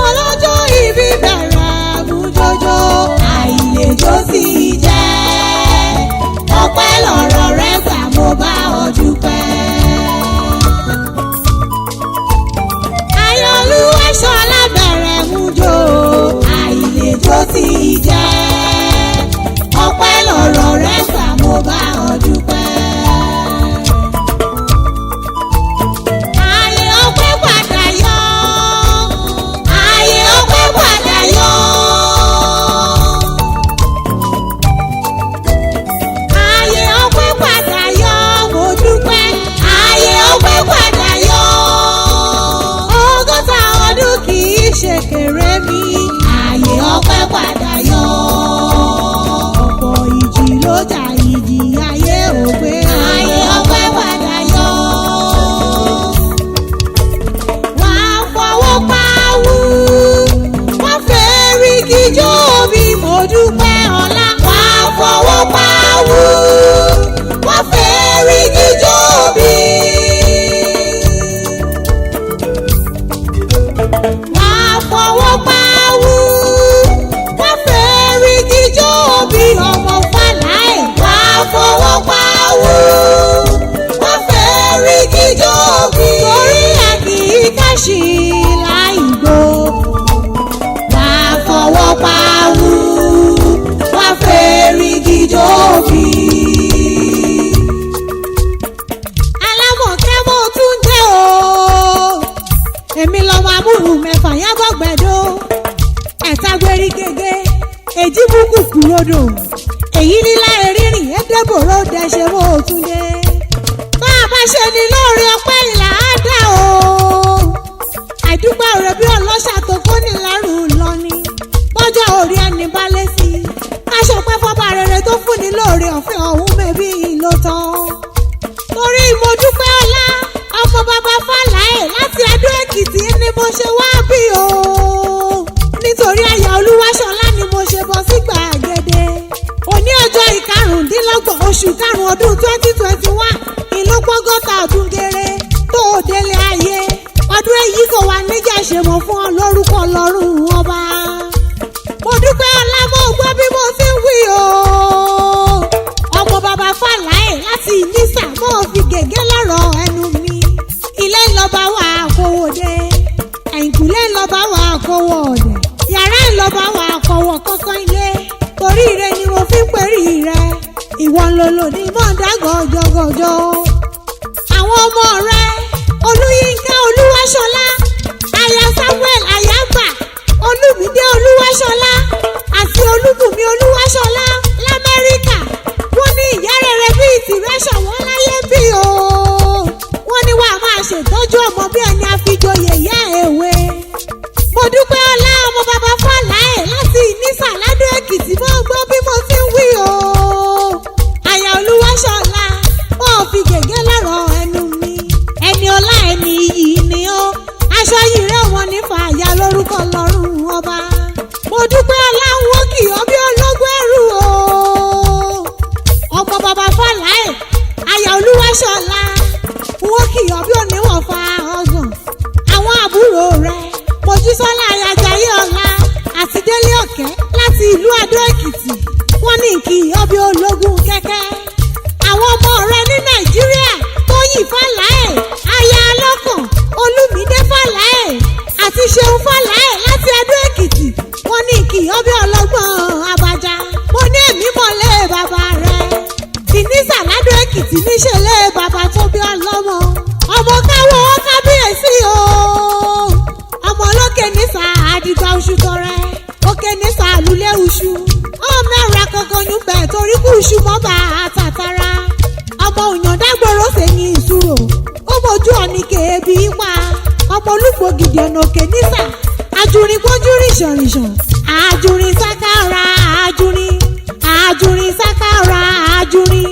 ọlọ́jọ́ ìbí bẹ̀rẹ̀ mú jọjọ àìlèjó sì jẹ́ ọpẹ́ lọ̀rọ̀ rẹ gbà mo bá ọ dúpẹ́. Ayọ̀olúwa ṣọlá bẹ̀rẹ̀ mú jọ àìlèjó sì jẹ́ ọpẹ́ lọ̀rọ̀ rẹ gbà mo bá ọ dúpẹ́. Ayé ọpẹ́ padà yọ, ayé ọpẹ́ padà yọ. Ayé ọpẹ́ padà yọ, mo dúpẹ́. Ayé ọpẹ́ padà yọ. Ọgọ́ta ọdún kì í ṣe kéré mi. Ayé ọpẹ́ padà yọ. Ọ̀pọ̀ ìjì ló jà ìjì ayé ògbé. Ayé ọpẹ́ padà yọ. Wàá fọwọ́ pawú, wọ́n fẹ́ rí kíjó mi, mo dúpẹ́ ọlá. Wàá fọwọ́ pawú, wọ́n fẹ́ rí kíjó mi. Wàá fọwọ́ pawú, wọ́n fẹ́ rí kíjó mi, ọmọ Fáláì. Wàá fọwọ́ pawú, wọ́n fẹ́ rí kíjó mi. Torí a kì í káṣí láì gbó. Wàá fọwọ́ pawú, wọ́n fẹ́ rí kíjó mi. Alámọ̀kẹ́ mo tún jẹ́ o. Èmi lọ́mọ amúrù mẹ́fà yábọ̀ gbẹ̀dọ̀. Ẹ̀ta gbérí gègé, èjì búkú kúròdò. Èyí nílá erínrìn ẹ̀dẹ́gbòrò dẹ̀ṣẹ̀ mo tún dé. Bá a bá ṣe ni lórí ọpẹ́ ìlà á dá o. Àìdúgbò rẹ̀ bí ọlọ́ṣà tó kó ní lárùn lọ ni. Bọ́jọ́ orí ẹni bá lé sí i. Aṣọpẹ́ fọ́ba rere tó fún ni lóore ọ̀fẹ́ ọ̀hún mẹ́bí ló tán. Torí mo dúpẹ́ ọlá ọmọ bàbá Fáláì láti Adó Èkìtì ni mo ṣe wá bí o. Nítorí Ayọ̀olúwa ṣọlá ni mo ṣe bọ́ sí gbàgede. Òní ọjọ́ ìkarùndínlọ́gbọ̀n oṣù karùn-ún ọdún 2021 ìlọ́gbọ́gọ́ta ọdún géré tó délé ayé. Ọdún èyí kò wá níjà ṣe mọ̀ fún ọ lórúkọ Ọlọ́run ọba. Mo dúpẹ́ ọlá mo gbọ́ bí mo ti ń wí o. Ọmọ bàbá Fáláì láti Ìnísà mo fi gègé lọ́rọ̀ ẹnu mi. Ilé ńlọba wà kówó dé, ẹ̀yìnkùlé ńlọba wà kówó ọ̀dẹ̀, yàrá ńlọba wà kówó kọ́kọ́ ilé. Torí ire ni mo fi ń perí rẹ, ìwọ lolo ni mo ń dá gọjọgọjọ. Àwọn ọmọ rẹ Olúyínká Olúwaṣọlá, aya Samuel Ayaba, Olúmídé Olúwaṣọlá àti Olúbùnmi Olúwaṣọlá l'Amẹ́ríkà. Wọ́n ní ìyá rere bíi tìrẹ ṣọ̀wọ́n láyé bí o. Wọ́n ní wàá máa ṣètọ́jú ọmọ bí ẹni àfijoyè ìyá èwe. Mo dúpẹ́ ọlá ọmọ bàbá Fáláì láti Ìnísà l'Adó Èkìtì mo gbọ́ bí mo ti ń wí o. Ayọ̀olúwaṣọlá mo fi gègé lọ́rọ̀ ẹnu mi. Ẹni ọlá ẹni iyì ni ó. Aṣọ yìí rẹ̀ wọ́n ní fàyà lórúkọ Ọlọ́run ọba. Mo dúpẹ́ ọlá ń wó kì ọ́ bí ológun ẹrú o. Ọmọ bàbá Fáláì Ayọ̀olúwaṣọlá wọ́n kì ọ́ bí oníwọ̀n fa ọgbọ̀n. Àwọn àbúrò rẹ̀ Mojísọ́lá Ayájayé ọlá àti Délé Ọ̀kẹ́ láti ìlú Adó Èkìtì. Wọ́n ní kì ọ́ bí ológun kẹ́kẹ́. Àwọn ọmọ rẹ̀ ní Nàìjíríà Tóyìn Fáláì, aya Alọ́kàn, Olúmídé Fáláì àti Ṣeun Fáláì láti Adó Èkìtì. Wọ́n ní kì ọ́ bí ọlọ́gbọ́n Abájá. Mo ní èmi mọ̀lé bàbá rẹ̀. Ìnísà l'Adó Èkìtì níṣẹ̀lẹ̀ bàbá tó bí ọlọ́mọ. Ọmọ káwọ́ kábíyèsí o. Ọmọ olókè nísà àdìgbà oṣù tọrẹ. Òkè nísà àlùlé oṣù. Ọmọ ẹ̀rọ kankan ní bẹ̀ torí kú oṣù mọ́ba àtàtàrà. Ọmọ òyìnbó ṣe ní ìṣúrò. Ó mojú ọ̀nì kèébí pa. Ọmọ olúgbò gidi ọ̀nà òkè nísà. Àjùrin gbójú rìṣànrìṣàn. Àjùrin sákàrà àjùrin. Àjùrin sákàrà àjùrin.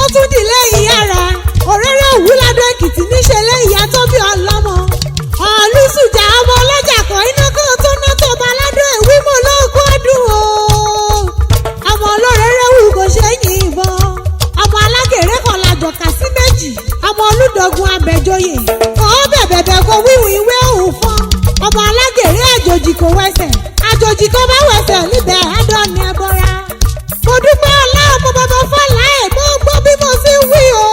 Ó tún dìlé ìyá rẹ̀. Òréré Òwú l'Adó Èkìtì níṣẹ̀lẹ̀ ìyá tó bí ọlọ́mọ. Ọ̀lùsùjà ọmọ ọlọ́jà kan iná kó tó ná tó bá l'Adó Èwí mọ́ lógún ọdún o. Ọmọ olóréré wù kò ṣe yìnbọn. Ọmọ alágèrè kan làjọ̀ká sí méjì. olùdógún abẹ́jọyè kọ́ bẹ̀bẹ̀bẹ̀ kó wíwì ìwé òun fún ọmọ alágèrè àjòjì kò wẹsẹ̀ àjòjì kò bá wẹsẹ̀ níbẹ̀ ẹ̀dọ́ ni ẹ bọ́ra. mo dúpẹ́ ọlá ọmọ bàbá fọlá ẹ̀ mo gbọ́ bí mo sì wí o.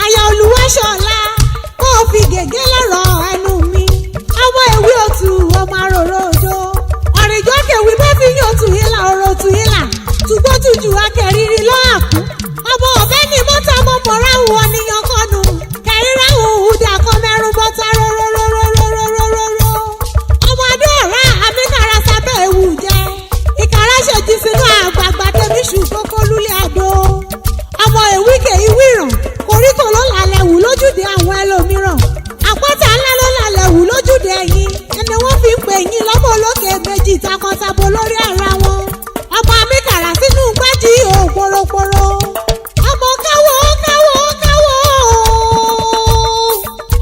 àyà Olúwaṣọlá kó o fi gègé lọ́rọ̀ ẹnu mi ọmọ ìwé òtù ọmọ àròrò òjò ọ̀rìnjọ́ kẹwì bá fi yàn tù yín là ọ̀rọ̀ tù yín là tùgbọ́ tùjù akẹ́rìírí lọ́àkú ọmọ ọ̀bẹ ni mọ́tà mọ́ mọ́ra wọ níyan kọ́nu kẹrìíra òhun dà kọ́ mẹ́rún bọ́tà rọ́rọ́rọ́rọ́rọ́rọ́rọ́ ọmọ adé ọ̀rá àmìkàrà sábẹ́ ewu jẹ́ ìkàrà ṣèjì sínú àgbààgbà tẹ̀mí ṣùgbọ́n kó lulẹ̀ àdó ọmọ ìwíkẹ̀ ìwíràn koríko ló lálẹ́ wù lójúde àwọn ẹlòmíràn àpáta ńlá ló lálẹ́ wù lójúde ẹ̀yìn ẹni wọ́n fi ń pè yín lọ́mọ olókè méjì takọtabo lórí ara wọn ọmọ àmìkàrà sínú gbájí ò poroporo ọmọ káwọ́ káwọ́ káwọ́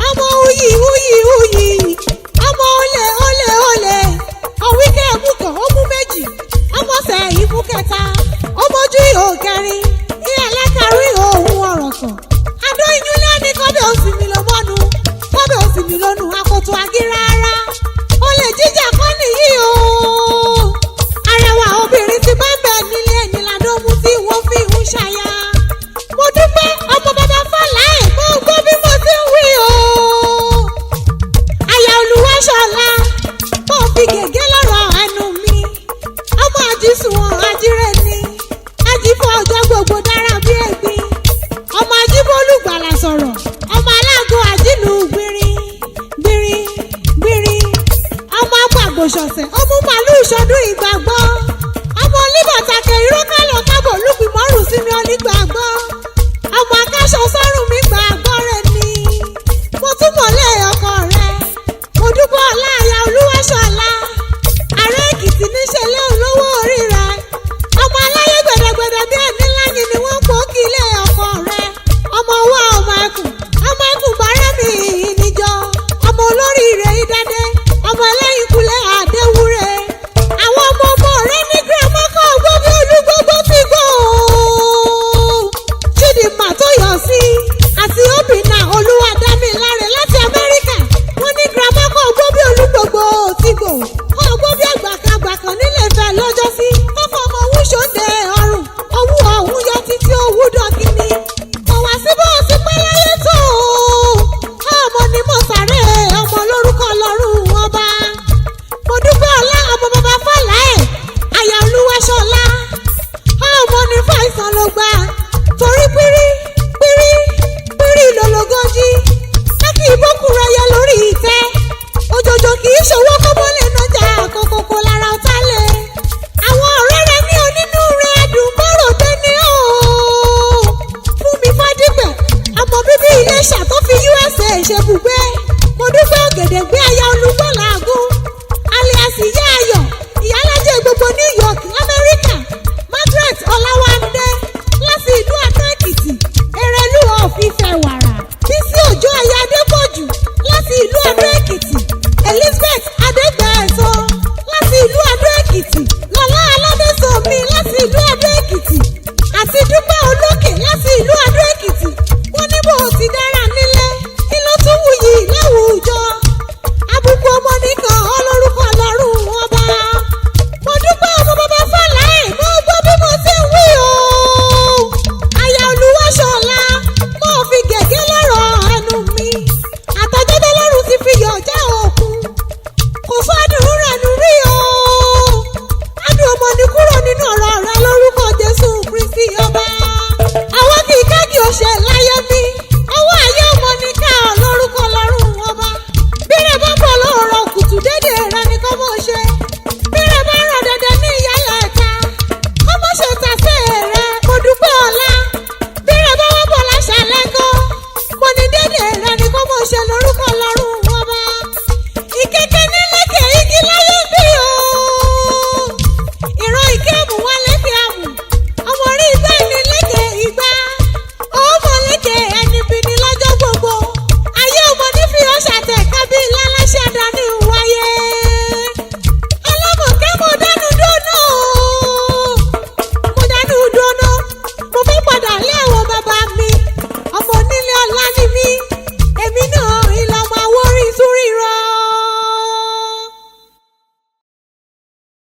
ọmọ uyì uyì uyì ọmọ olè olè olè ọ̀wíkẹ́ ẹ̀mú kan ó mú méjì ọmọ sẹ́yìn mú kẹta ọmọjú ihò kẹrin ilé ẹlẹ́kàrú ihò òun ọ̀rọ̀ kan adó iyún lẹ́ni kọ́bẹ̀ òsì mi ló mọ́nu kọ́bẹ̀ òsì mi lónú akoto agírárá olè jíjà kọ́ nìyí o arẹwà obìnrin ti bá ń bẹ nílé ẹni ládọ́mú tí wọ́n fi ń ṣàyà mo dúpẹ́ ọmọ bàbá fọlá ẹ̀ mo gbọ́ bí mo ti ń wí o. àyà Olúwaṣọlá mo fi gègé lọ́rọ̀ ẹnu mi ọmọ àjísùnwọ̀n ajíire ni ajífọ́ ọjọ́ gbogbo dára bí ẹ̀gbin ọmọ ajíbólúgbàlà sọ̀rọ̀ ọmọ aláàgọ́ àjínú gbìnrín gbìnrín gbìnrín ọmọ agbàgbòṣọ̀sẹ̀ ọmọ màlúù ṣọdún ìgbàgbọ́ ọmọ oníbàtàkẹ́ ìrókàlọ̀ kábọ̀ lùgbìmọ̀rù sí mi onígbàgbọ́ ọmọ akáṣọ sọ́rùn mi gbàgbọ́ rẹ̀ ni mo tún mọ̀lẹ́ ọkọ rẹ̀ mo dúpọ̀ ọlá àyà Olúwaṣọlá ààrẹ Èkìtì níṣẹ̀lẹ̀ olówó orí rẹ̀ ọmọ aláyé gbẹ̀dẹ̀gbẹ̀dẹ̀ bí ẹni láyìn ni wọ́n pọ̀ kí ilé ọkọ rẹ̀ ọmọ owó ọmọ ẹkùn bàrẹ́ mi ìníjọ ọmọ olórí rẹ̀ ìdádé ọmọ ẹlẹ́yin kulẹ̀ àdéwúrẹ́ àwọn ọmọ rẹ̀ ní girama kọ́ gbóbi olúgbógbó ti gbó Chidinma tó yọ sí àti Obinna Olúwadámiláre láti Amẹ́ríkà wọ́n ní girama kọ́ gbóbi olúgbógbó ti gbó kọ́ gbóbi àgbàkan nílé Ifẹ̀ lọ́jọ́ sí kọ́kọ́ ọmọ òun ṣòǹde ọrùn owó ọ̀hún yọ títí owó dọ́kíní kò wá sí bó ti pẹ́ láyé tó ọmọ ni mo sáré ọmọ lórúkọ lọ́rùn ọba mo dúpẹ́ ọlá ọmọ bàbá fọlá ẹ̀ àyà Olúwaṣọlá ọmọ ní fàìsàn ló gbà torí pírí pírí pírí lọ́lọ́gọ́jì láti ìbókùnrin ẹyẹ lórí ìtẹ́ òjòjò kì í ṣòwò kọ́mọ́lẹ̀ nájà kòkòkò lára ọ̀tá lẹ̀ àwọn ọ̀rẹ́ rẹ̀ ní onínú rẹ̀ dùn bọ́rọ̀ dé ní o fún mi fádìpẹ̀ ọmọ bíbí Iléṣà tó fi USA ṣe bùgbé